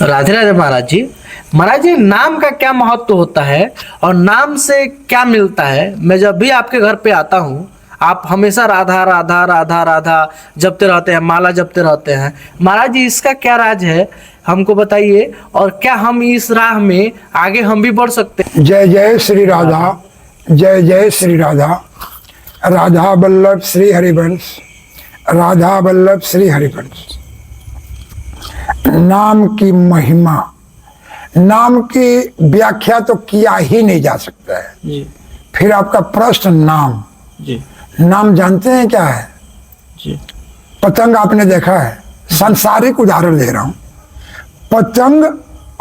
राधे राधे महाराज जी। महाराज जी, नाम का क्या महत्व होता है और नाम से क्या मिलता है? मैं जब भी आपके घर पे आता हूँ, आप हमेशा राधा राधा राधा राधा जपते रहते हैं, माला जपते रहते हैं। महाराज जी, इसका क्या राज है, हमको बताइए। और क्या हम इस राह में आगे हम भी बढ़ सकते हैं? जय जय श्री राधा, जय जय श्री राधा। राधा वल्लभ श्री हरिवंश, राधा वल्लभ श्री हरिवंश। नाम की महिमा, नाम की व्याख्या तो किया ही नहीं जा सकता है जी फिर आपका प्रश्न नाम जी नाम जानते हैं क्या है? जी पतंग आपने देखा है, सांसारिक उदाहरण दे रहा हूं। पतंग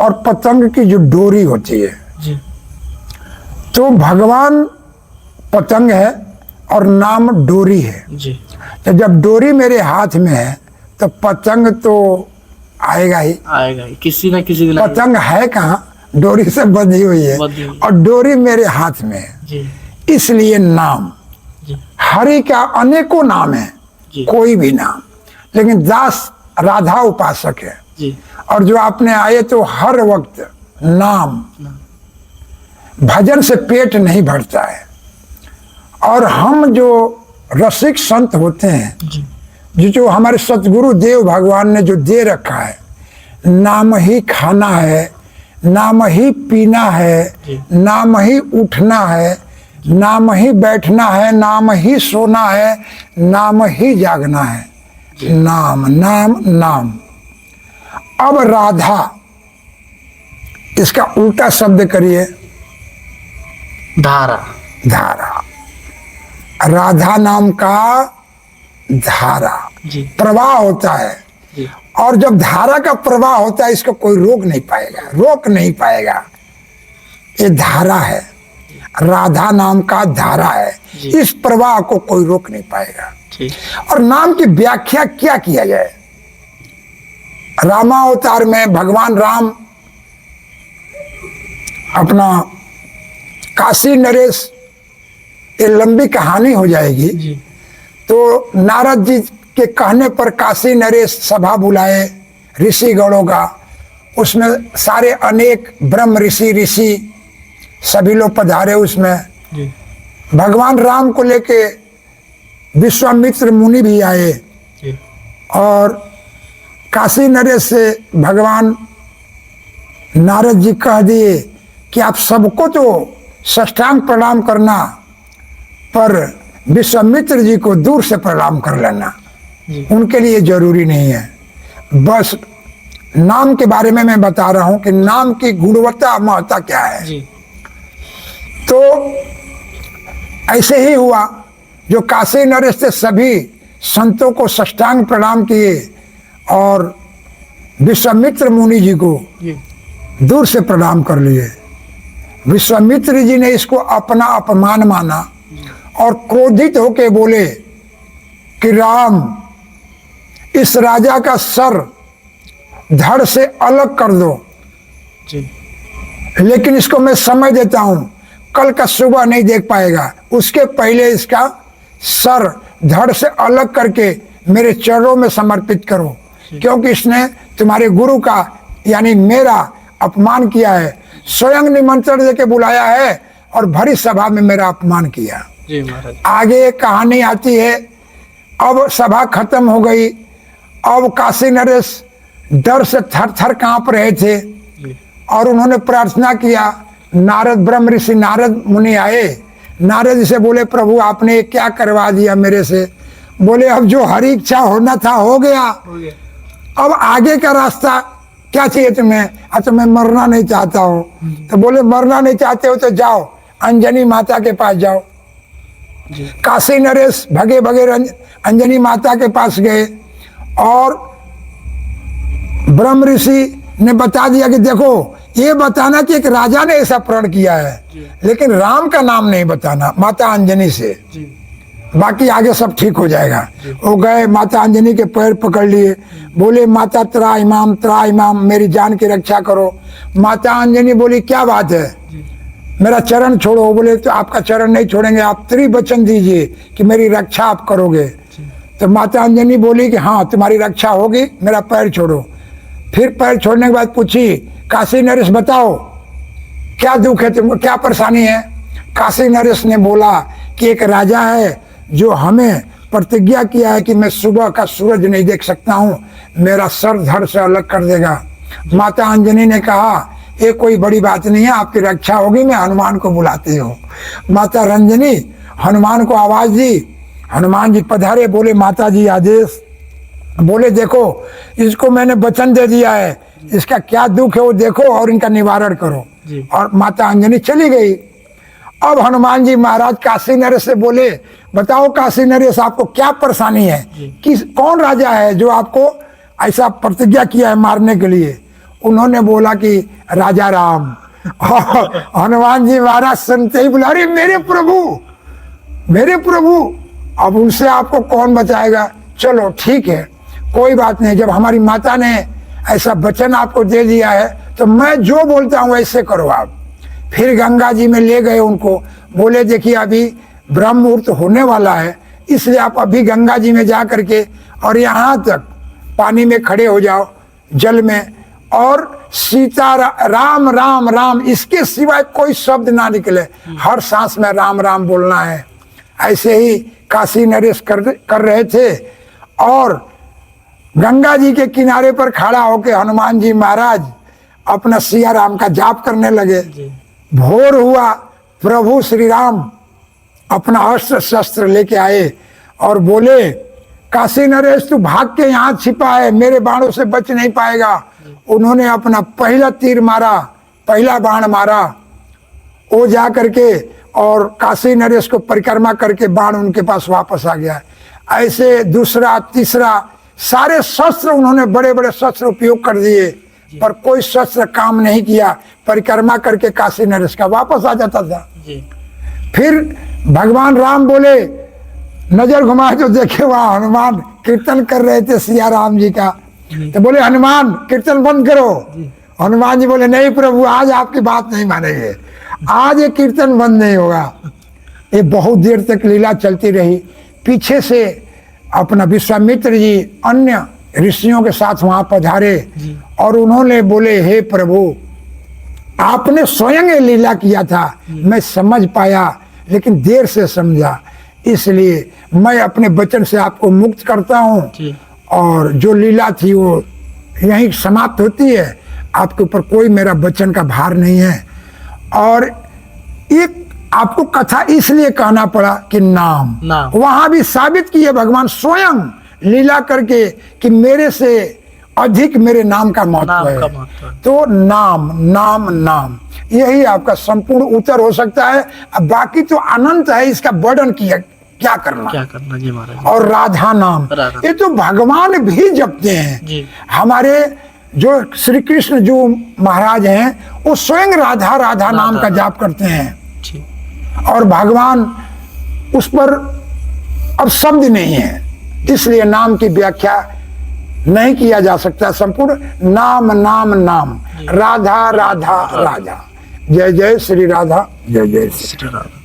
और पतंग की जो डोरी होती है, जी तो भगवान पतंग है और नाम डोरी है। जी तो जब डोरी मेरे हाथ में है तो पतंग तो आएगा ही। आएगा ही, किसी न किसी दिन आएगा। पतंग है कहाँ? डोरी से बंधी हुई है बंधी हुई। और डोरी मेरे हाथ में है। जी इसलिए नाम, जी हरि का अनेकों नाम है, जी कोई भी नाम, लेकिन दास राधा उपासक है। जी और जो आपने आए तो हर वक्त नाम, भजन से पेट नहीं भरता है। और हम जो रसिक संत होते हैं, जी जो हमारे सतगुरु देव भगवान ने जो दे रखा है, नाम ही खाना है, नाम ही पीना है, नाम ही उठना है, नाम ही बैठना है, नाम ही सोना है, नाम ही जागना है। नाम नाम नाम। अब राधा, इसका उल्टा शब्द करिए, धारा। धारा। राधा नाम का धारा जी प्रवाह होता है। जी और जब धारा का प्रवाह होता है, इसको कोई रोक नहीं पाएगा, रोक नहीं पाएगा। ये धारा है, राधा नाम का धारा है। इस प्रवाह को कोई रोक नहीं पाएगा। ठीक। और नाम की व्याख्या क्या किया जाए? रामावतार में भगवान राम अपना काशी नरेश, ये लंबी कहानी हो जाएगी। जी तो नारद जी के कहने पर काशी नरेश सभा बुलाए ऋषि गणों का। उसमें सारे अनेक ब्रह्म ऋषि सभी लोग पधारे उसमें। जी भगवान राम को लेके विश्वामित्र मुनि भी आए। जी और काशी नरेश से भगवान नारद जी कह दिए कि आप सबको तो साष्टांग प्रणाम करना, पर विश्वामित्र जी को दूर से प्रणाम कर लेना, उनके लिए जरूरी नहीं है। बस नाम के बारे में मैं बता रहा हूं कि नाम की गुणवत्ता महत्ता क्या है। जी तो ऐसे ही हुआ, जो काशी नरेश से सभी संतों को साष्टांग प्रणाम किए और विश्वामित्र मुनि जी को जी दूर से प्रणाम कर लिए। विश्वामित्र जी ने इसको अपना अपमान माना और क्रोधित होकर बोले कि राम, इस राजा का सर धड़ से अलग कर दो, जी लेकिन इसको मैं समय देता हूं, कल का सुबह नहीं देख पाएगा, उसके पहले इसका सर धड़ से अलग करके मेरे चरणों में समर्पित करो, क्योंकि इसने तुम्हारे गुरु का यानी मेरा अपमान किया है। स्वयं निमंत्रण देके बुलाया है और भरी सभा में मेरा अपमान किया। जी महाराज। आगे कहानी आती है। अब सभा खत्म हो गई। अब काशी नरेश डर से थर थर कांप रहे थे और उन्होंने प्रार्थना किया। नारद ब्रह्म ऋषि नारद मुनि आए। नारद जी से बोले, प्रभु आपने क्या करवा दिया मेरे से? बोले, अब जो हरि इच्छा होना था हो गया, अब आगे का रास्ता क्या चाहिए तुम्हें? तो मैं मरना नहीं चाहता हूँ। तो बोले, मरना नहीं चाहते हो तो जाओ अंजनी माता के पास जाओ। काशी नरेश भगे भगे अंजनी माता के पास गए और ब्रह्म ऋषि ने बता दिया कि देखो, ये बताना कि एक राजा ने ऐसा प्रण किया है, लेकिन राम का नाम नहीं बताना, माता अंजनी से, बाकी आगे सब ठीक हो जाएगा। वो गए, माता अंजनी के पैर पकड़ लिए, बोले, माता त्रा इमाम मेरी जान की रक्षा करो। माता अंजनी बोली, क्या बात है, मेरा चरण छोड़ो। बोले, तो आपका चरण नहीं छोड़ेंगे, आप त्रिवचन दीजिए कि मेरी रक्षा आप करोगे। तो माता अंजनी बोली कि हाँ तुम्हारी रक्षा होगी, मेरा पैर छोड़ो। फिर पैर छोड़ने के बाद पूछी, काशी नरेश बताओ क्या दुख है तुमको, क्या परेशानी है। काशी नरेश ने बोला कि एक राजा है जो हमें प्रतिज्ञा किया है कि मैं सुबह का सूरज नहीं देख सकता हूँ, मेरा सर धड़ से अलग कर देगा। माता अंजनी ने कहा ये कोई बड़ी बात नहीं है, आपकी रक्षा होगी, मैं हनुमान को बुलाती हूँ। माता रंजनी हनुमान को आवाज दी, हनुमान जी पधारे, बोले माता जी आदेश। बोले देखो इसको मैंने वचन दे दिया है, इसका क्या दुख है वो देखो और इनका निवारण करो। और माता अंजनी चली गई। अब हनुमान जी महाराज काशी नरेश से बोले, बताओ काशी नरेश आपको क्या परेशानी है, किस कौन राजा है जो आपको ऐसा प्रतिज्ञा किया है मारने के लिए। उन्होंने बोला कि राजा राम। हनुमान जी महाराज सुनते ही बोला, अरे मेरे प्रभु, अब उनसे आपको कौन बचाएगा। चलो ठीक है कोई बात नहीं, जब हमारी माता ने ऐसा वचन आपको दे दिया है तो मैं जो बोलता हूँ वैसे करो आप। फिर गंगा जी में ले गए उनको, बोले देखिए अभी ब्रह्म मुहूर्त होने वाला है, इसलिए आप अभी गंगा जी में जा करके और यहाँ तक पानी में खड़े हो जाओ जल में, और सीता राम राम राम इसके सिवाय कोई शब्द ना निकले, हर सांस में राम राम बोलना है। ऐसे ही काशी नरेश कर रहे थे और गंगा जी के किनारे पर खड़ा होकर हनुमान जी महाराज अपना सिया राम का जाप करने लगे। भोर हुआ, प्रभु श्री राम अपना अस्त्र शस्त्र लेके आए और बोले, काशी नरेश तू भाग के यहाँ छिपा है, मेरे बाणों से बच नहीं पाएगा। उन्होंने अपना पहला तीर मारा, पहला बाण मारा, वो जा करके और काशी नरेश को परिक्रमा करके बाण उनके पास वापस आ गया। ऐसे दूसरा तीसरा सारे शस्त्र उन्होंने बड़े बड़े शस्त्र उपयोग कर दिए, पर कोई शस्त्र काम नहीं किया। परिक्रमा करके काशी नरेश का वापस आ जाता था। फिर भगवान राम बोले, नजर घुमाए तो देखे वहां हनुमान कीर्तन कर रहे थे सिया राम जी का। तो बोले हनुमान कीर्तन बंद करो। हनुमान जी बोले नहीं प्रभु, आज आपकी बात नहीं मानेंगे, आज ये कीर्तन बंद नहीं होगा। ये बहुत देर तक लीला चलती रही। पीछे से अपना विश्वामित्र जी अन्य ऋषियों के साथ वहां पधारे और उन्होंने बोले, हे प्रभु आपने स्वयं ये लीला किया था, मैं समझ पाया लेकिन देर से समझा, इसलिए मैं अपने वचन से आपको मुक्त करता हूँ और जो लीला थी वो यहीं समाप्त होती है, आपके ऊपर कोई मेरा वचन का भार नहीं है। और एक आपको कथा इसलिए कहना पड़ा कि नाम वहां भी साबित किए भगवान स्वयं लीला करके कि मेरे से अधिक मेरे नाम का महत्व है। तो नाम नाम नाम यही आपका संपूर्ण उत्तर हो सकता है। अब बाकी तो अनंत है, इसका वर्णन किया क्या करना जी महाराज। और राधा नाम ये तो भगवान भी जपते हैं जी। हमारे जो श्री कृष्ण जो महाराज हैं वो स्वयं राधा राधा नाम का जाप करते हैं और भगवान उस पर अब शब्द नहीं है, इसलिए नाम की व्याख्या नहीं किया जा सकता। संपूर्ण नाम नाम नाम, राधा राधा राधा। जय जय श्री राधा, जय जय श्री राधा।